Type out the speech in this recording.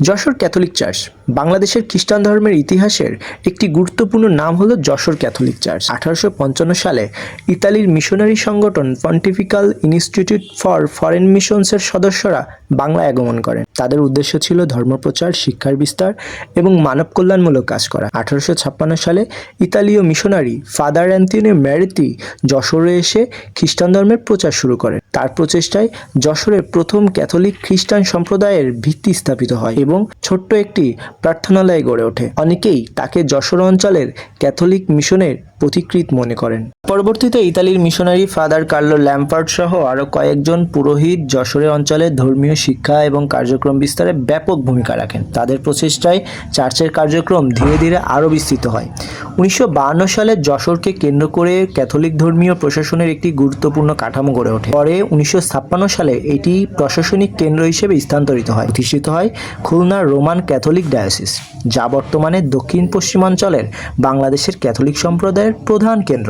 Jessore Catholic church বাংলাদেশের খ্রিস্টান ধর্মের ইতিহাসের একটি গুরুত্বপূর্ণ নাম হলো যশোর ক্যাথলিক চার্চ। 1855 সালে ইতালির মিশনারি সংগঠন পন্টিফিকাল ইনস্টিটিউট ফর ফরেন মিশনসের সদস্যরা বাংলায় আগমন করেন। তাদের উদ্দেশ্য ছিল ধর্মপ্রচার, শিক্ষার বিস্তার এবং মানব কল্যাণমূলক কাজ করা। 1856 সালে ইতালীয় মিশনারি ফাদার অ্যান্থনি ম্যারেতি যশোরে এসে খ্রিস্টান ধর্মের প্রচার শুরু করেন। তার প্রচেষ্টায় যশোরের প্রথম ক্যাথলিক খ্রিস্টান সম্প্রদায়ের ভিত্তি স্থাপিত হয় এবং ছোট্ট একটি প্রার্থনালয় গড়ে ওঠে। অনেকেই তাকে যশোর অঞ্চলের ক্যাথলিক মিশনের পথিকৃৎ মনে করেন। পরবর্তীতে ইতালির মিশনারি ফাদার কার্লো ল্যাম্পার্ড সহ আরও কয়েকজন পুরোহিত যশোরে অঞ্চলে ধর্মীয় শিক্ষা এবং কার্যক্রম বিস্তারে ব্যাপক ভূমিকা রাখেন। তাদের প্রচেষ্টায় চার্চের কার্যক্রম ধীরে ধীরে আরও বিস্তৃত হয়। 1952 সালে যশোরকে কেন্দ্র করে ক্যাথলিক ধর্মীয় প্রশাসনের একটি গুরুত্বপূর্ণ কাঠামো গড়ে ওঠে। পরে 1956 সালে এটি প্রশাসনিক কেন্দ্র হিসেবে স্থানান্তরিত হয়। প্রতিষ্ঠিত হয় খুলনা রোমান ক্যাথলিক ডায়োসিস, যা বর্তমানে দক্ষিণ পশ্চিমাঞ্চলের বাংলাদেশের ক্যাথলিক সম্প্রদায়ের প্রধান কেন্দ্র।